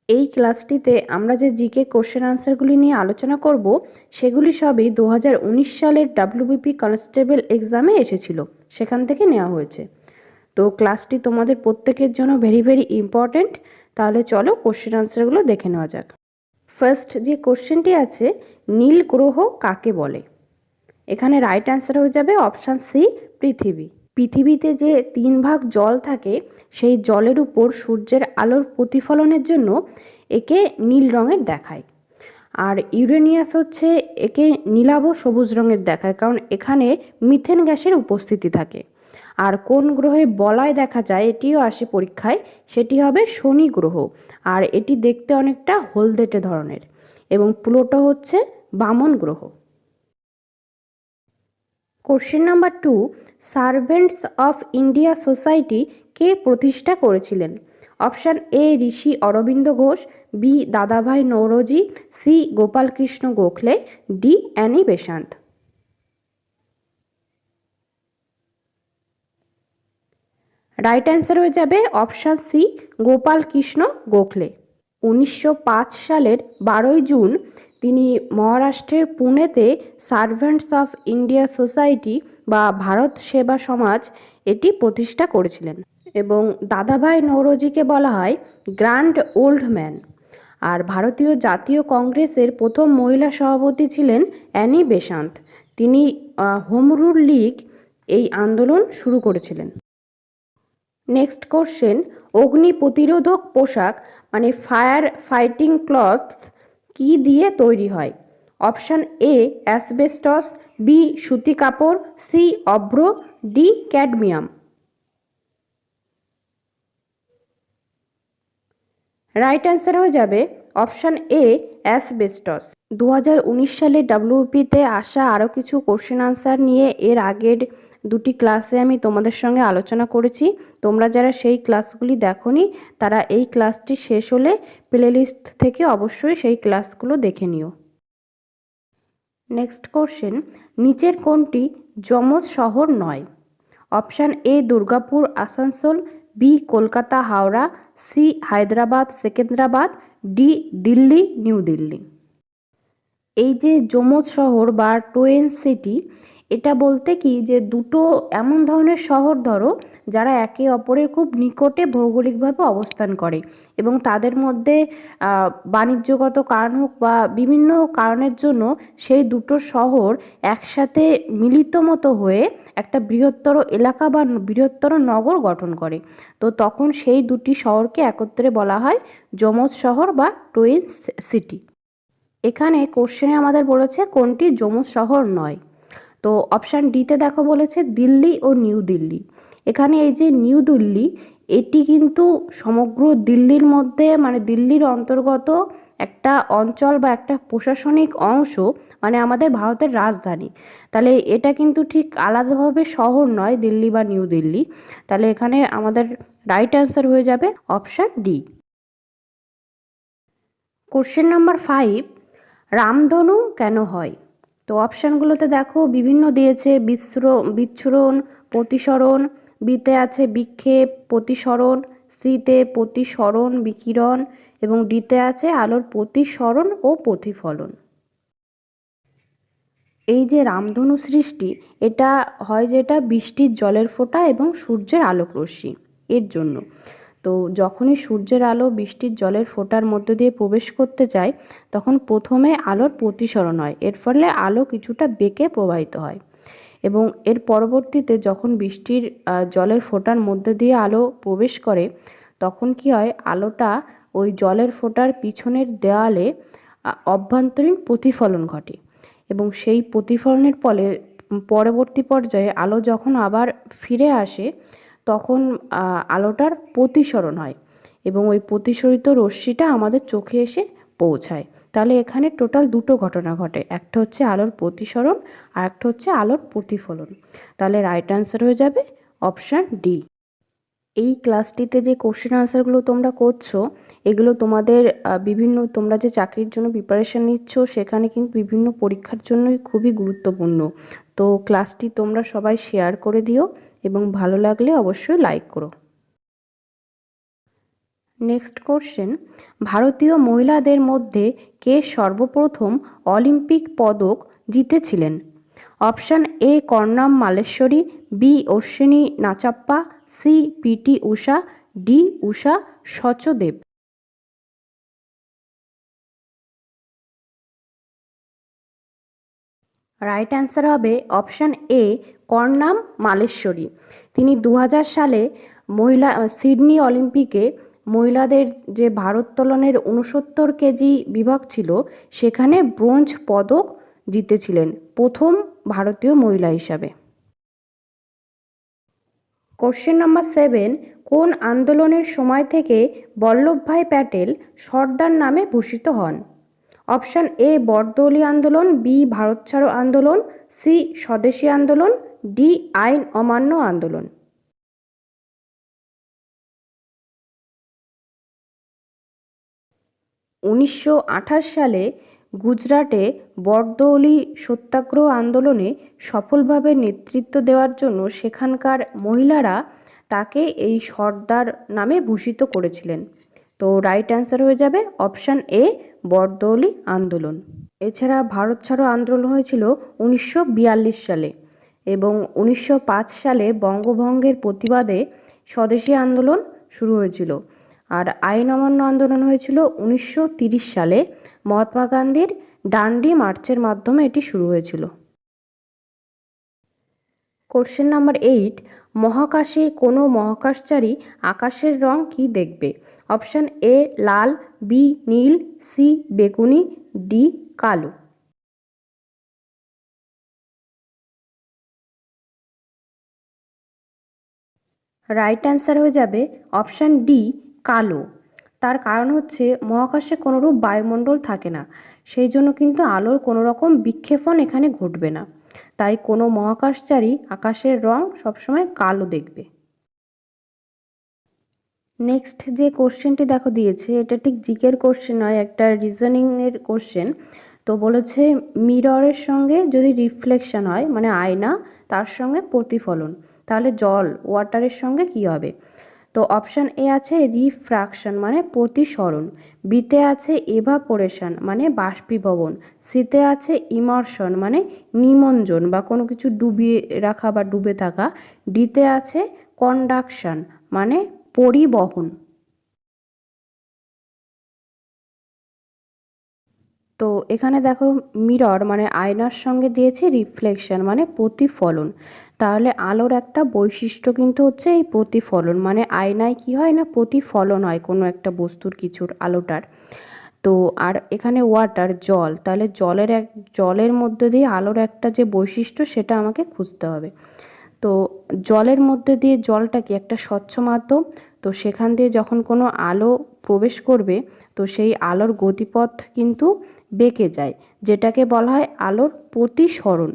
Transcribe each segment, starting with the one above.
এই ক্লাসটিতে আমরা যে জিকে কোশ্চেন আনসারগুলি নিয়ে আলোচনা করব সেগুলি সবই 2019 সালের ডাব্লিউবিপি কনস্টেবল এক্সামে এসেছিল, সেখান থেকে নেওয়া হয়েছে। তো ক্লাসটি তোমাদের প্রত্যেকের জন্য ভেরি ভেরি ইম্পর্ট্যান্ট। তাহলে চলো কোশ্চেন আনসারগুলো দেখে নেওয়া যাক। ফার্স্ট যে কোশ্চেনটি আছে, নীল গ্রহ কাকে বলে? এখানে রাইট অ্যান্সার হয়ে যাবে অপশান সি, পৃথিবী। পৃথিবীতে যে 3 ভাগ জল থাকে, সেই জলের উপর সূর্যের আলোর প্রতিফলনের জন্য একে নীল রঙের দেখায়। আর ইউরেনিয়াস হচ্ছে একে নীলাভ সবুজ রঙের দেখায়, কারণ এখানে মিথেন গ্যাসের উপস্থিতি থাকে। আর কোন গ্রহে বলয় দেখা যায়, এটিও আসে পরীক্ষায়, সেটি হবে শনি গ্রহ। আর এটি দেখতে অনেকটা হলদেটে ধরনের। এবং প্লুটো হচ্ছে বামন গ্রহ। Question number 2, servants of India society কে প্রতিষ্ঠা করেছিলেন? Option A Rishi Aurobindo Ghosh, B Dadabhai Naoroji, C Gopal Krishna Gokhale, D Annie Besant. Right answer হয়ে যাবে অপশান সি, গোপালকৃষ্ণ গোখলে। 1905 সালের 12ই জুন তিনি মহারাষ্ট্রের পুনেতে সার্ভেন্টস অফ ইন্ডিয়া সোসাইটি বা ভারত সেবা সমাজ এটি প্রতিষ্ঠা করেছিলেন। এবং দাদাভাই নৌরোজিকে বলা হয় গ্র্যান্ড ওল্ড ম্যান। আর ভারতীয় জাতীয় কংগ্রেসের প্রথম মহিলা সভাপতি ছিলেন অ্যানি বেসান্ত। তিনি হোম রুল লীগ এই আন্দোলন শুরু করেছিলেন। নেক্সট কোশ্চেন, অগ্নি প্রতিরোধক পোশাক মানে ফায়ার ফাইটিং ক্লথস কি দিয়ে তৈরি হয়? অপশান এ অ্যাসবেস্টস, বি সুতি কাপড়, সি অভ্র, ডি ক্যাডমিয়াম। রাইট অ্যান্সার হয়ে যাবে অপশান এ অ্যাসবেস্টস। 2019 সালে ডাব্লিউপিতে আসা আরও কিছু কোশ্চেন আনসার নিয়ে এর আগের দুটি ক্লাসে আমি তোমাদের সঙ্গে আলোচনা করেছি। তোমরা যারা সেই ক্লাসগুলি দেখোনি তারা এই ক্লাসটি শেষ হলে প্লেলিস্ট থেকে অবশ্যই সেই ক্লাসগুলো দেখে নিও। নেক্সট কোশ্চেন, নিচের কোনটি যমজ শহর নয়? Option A Durgapur Asansol, B Kolkata Howrah, C Hyderabad Secunderabad, D Delhi new Delhi. এই যে যমজ শহর বা টুইন সিটি, এটা বলতে কি যে দুটো এমন ধরনের শহর ধরো যারা একে অপরের খুব নিকটে ভৌগোলিকভাবে অবস্থান করে এবং তাদের মধ্যে বাণিজ্যগত কারণ হোক বা বিভিন্ন কারণের জন্য সেই দুটো শহর একসাথে মিলিত মতো হয়ে একটা বৃহত্তর এলাকা বা বৃহত্তর নগর গঠন করে। তো তখন সেই দুটি শহরকে একত্রে বলা হয় যমজ শহর বা টুইন সিটি। এখানে কোশ্চেনে আমাদের বলেছে কোনটি যমজ শহর নয়। তো অপশান ডিতে দেখো বলেছে দিল্লি ও নিউ দিল্লি। এখানে এই যে নিউ দিল্লি, এটি কিন্তু সমগ্র দিল্লির মধ্যে মানে দিল্লির অন্তর্গত একটা অঞ্চল বা একটা প্রশাসনিক অংশ, মানে আমাদের ভারতের রাজধানী। তাহলে এটা কিন্তু ঠিক আলাদাভাবে শহর নয় দিল্লি বা নিউ দিল্লি। তাহলে এখানে আমাদের রাইট অ্যান্সার হয়ে যাবে অপশান ডি। কোশ্চেন নাম্বার 5, রামধনু কেন হয়? তো অপশানগুলোতে দেখো বিভিন্ন দিয়েছে, বিচ্ছুরণ, প্রতিসরণ, বিতে আছে বিক্ষেপ, প্রতিসরণ, সিতে প্রতিসরণ বিকিরণ এবং ডিতে আছে আলোর প্রতিসরণ ও প্রতিফলন। এই যে রামধনু সৃষ্টি, এটা হয় যেটা বৃষ্টির জলের ফোঁটা এবং সূর্যের আলোক রশ্মি এর জন্য। তো যখনই সূর্যের আলো বৃষ্টির জলের ফোঁটার মধ্য দিয়ে প্রবেশ করতে চায় তখন প্রথমে আলোর প্রতিসরণ হয়, এর ফলে আলো কিছুটা বেঁকে প্রবাহিত হয় এবং এর পরবর্তীতে যখন বৃষ্টির জলের ফোঁটার মধ্যে দিয়ে আলো প্রবেশ করে তখন কি হয়, আলোটা ওই জলের ফোঁটার পিছনের দেওয়ালে অভ্যন্তরীণ প্রতিফলন ঘটে এবং সেই প্রতিফলনের ফলে পরবর্তী পর্যায়ে আলো যখন আবার ফিরে আসে তখন আলোটার প্রতিসরণ হয় এবং ওই প্রতিসরিত রশ্মিটা আমাদের চোখে এসে পৌঁছায়। তাহলে এখানে টোটাল দুটো ঘটনা ঘটে, একটা হচ্ছে আলোর প্রতিসরণ আর একটা হচ্ছে আলোর প্রতিফলন। তাহলে রাইট অ্যান্সার হয়ে যাবে অপশান ডি। এই ক্লাসটিতে যে কোশ্চেন আনসারগুলো তোমরা করছো এগুলো তোমাদের বিভিন্ন, তোমরা যে চাকরির জন্য প্রিপারেশান নিচ্ছ সেখানে কিন্তু বিভিন্ন পরীক্ষার জন্যই খুবই গুরুত্বপূর্ণ। তো ক্লাসটি তোমরা সবাই শেয়ার করে দিও এবং ভালো লাগলে অবশ্যই লাইক করো। নেক্সট কোশ্চেন, ভারতীয় মহিলাদের মধ্যে কে সর্বপ্রথম অলিম্পিক পদক জিতেছিলেন? Option A Karnam Malleswari, B Ashwini Nachappa, C PT Usha, D Usha Sachdev. Right answer হবে অপশান এ কর্ণাম মালেশ্বরী। তিনি 2000 সালে সিডনি অলিম্পিকে মহিলাদের যে ভারোত্তোলনের 69 কেজি বিভাগ ছিল সেখানে ব্রোঞ্জ পদক জিতেছিলেন, প্রথম ভারতীয় মহিলা হিসাবে। কোশ্চেন নাম্বার 7, কোন আন্দোলনের সময় থেকে বল্লভভাই প্যাটেল সর্দার নামে ভূষিত হন? অপশান এ বরদৌলি আন্দোলন, বি ভারত ছাড়ো আন্দোলন, সি স্বদেশী আন্দোলন, ডি আইন অমান্য আন্দোলন। 1928 সালে গুজরাটে বরদৌলি সত্যাগ্রহ আন্দোলনে সফলভাবে নেতৃত্ব দেওয়ার জন্য সেখানকার মহিলারা তাকে এই সর্দার নামে ভূষিত করেছিলেন। তো রাইট অ্যান্সার হয়ে যাবে অপশান এ বরদৌলি আন্দোলন। এছাড়া ভারত ছাড়ো আন্দোলন হয়েছিল 1942 সালে এবং 1905 সালে বঙ্গভঙ্গের প্রতিবাদে স্বদেশী আন্দোলন শুরু হয়েছিল। আর আইন অমান্য আন্দোলন হয়েছিল 1930 সালে, মহাত্মা গান্ধীর ডান্ডি মার্চের মাধ্যমে এটি শুরু হয়েছিল। কোশ্চেন নাম্বার 8, মহাকাশে কোনো মহাকাশচারী আকাশের রং কি দেখবে? অপশান এ লাল, বি নীল, সি বেগুনি, ডি কালো। রাইট অ্যান্সার হয়ে যাবে অপশান ডি কালো। তার কারণ হচ্ছে মহাকাশে কোনোরূপ বায়ুমণ্ডল থাকে না, সেই জন্য কিন্তু আলোর কোনো রকম বিক্ষেপণ এখানে ঘটবে না, তাই কোনো মহাকাশচারী আকাশের রং সবসময় কালো দেখবে। নেক্সট যে কোশ্চেনটি দেখো দিয়েছে, এটা ঠিক জিকের কোশ্চেন নয়, একটা রিজনিংয়ের কোশ্চেন। তো বলেছে মিররের সঙ্গে যদি রিফ্লেকশন হয় মানে আয়না, তার সঙ্গে প্রতিফলন, তাহলে জল ওয়াটারের সঙ্গে কি হবে? তো অপশান এ আছে রিফ্র্যাকশন মানে প্রতিসরণ, বিতে আছে এভাপোরেশন মানে বাষ্পীভবন, সিতে আছে ইমার্শন মানে নিমজ্জন বা কোনো কিছু ডুবিয়ে রাখা বা ডুবে থাকা, ডিতে আছে কন্ডাকশন মানে পরিবহন। তো এখানে দেখো মিরর মানে আয়নার সঙ্গে দিয়েছে রিফ্লেকশন মানে প্রতিফলন, তাহলে আলোর একটা বৈশিষ্ট্য কিন্তু হচ্ছে এই প্রতিফলন, মানে আয়নায় কি হয় না প্রতিফলন হয় কোনো একটা বস্তুর কিছুর আলোটার। তো আর এখানে ওয়াটার জল, তাহলে জলের মধ্যে দিয়ে আলোর একটা যে বৈশিষ্ট্য সেটা আমাকে খুঁজতে হবে। তো জলের মধ্যে দিয়ে জলটা কি একটা স্বচ্ছ মাধ্যম, তো সেখান দিয়ে যখন কোনো আলো প্রবেশ করবে তো সেই আলোর গতিপথ কিন্তু বেঁকে যায়, যেটাকে বলা হয় আলোর প্রতিসরণ।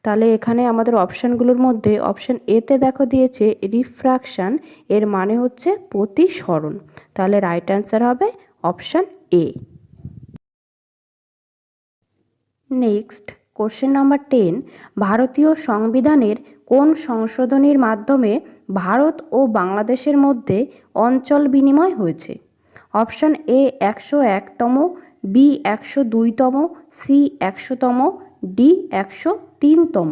তাহলে এখানে আমাদের অপশানগুলোর মধ্যে অপশান এতে দেখো দিয়েছে রিফ্র্যাকশান, এর মানে হচ্ছে প্রতিসরণ, তাহলে রাইট অ্যান্সার হবে অপশান এ। নেক্সট কোশ্চেন নাম্বার 10, ভারতীয় সংবিধানের কোন সংশোধনীর মাধ্যমে ভারত ও বাংলাদেশের মধ্যে অঞ্চল বিনিময় হয়েছে? অপশান এ 101তম, বি 102তম, সি 100তম, ডি 103তম।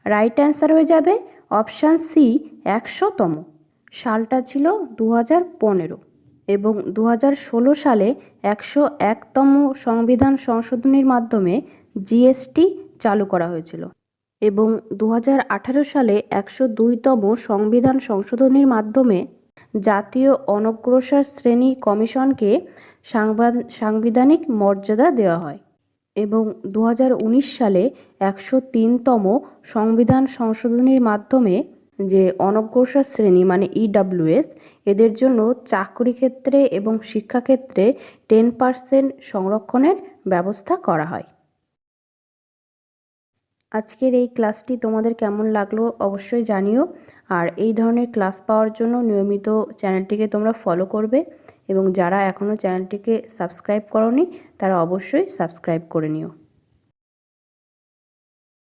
রাইট অ্যান্সার হয়ে যাবে অপশান সি 100তম। সালটা ছিল 2015 এবং 2016 সালে 101তম সংবিধান সংশোধনীর মাধ্যমে জিএসটি চালু করা হয়েছিল এবং 2018 সালে 102তম সংবিধান সংশোধনীর মাধ্যমে জাতীয় অনগ্রসর শ্রেণী কমিশনকে সাংবিধানিক মর্যাদা দেওয়া হয় এবং 2019 সালে 103তম সংবিধান সংশোধনীর মাধ্যমে যে অনগ্রসর শ্রেণী মানে ইডাব্লিউএস, এদের জন্য চাকরি ক্ষেত্রে এবং শিক্ষাক্ষেত্রে 10% সংরক্ষণের ব্যবস্থা করা হয়। আজকের এই ক্লাসটি তোমাদের কেমন লাগলো অবশ্যই জানিও, আর এই ধরনের ক্লাস পাওয়ার জন্য নিয়মিত চ্যানেলটিকে তোমরা ফলো করবে এবং যারা এখনও চ্যানেলটিকে সাবস্ক্রাইব করোনি তারা অবশ্যই সাবস্ক্রাইব করে নিও।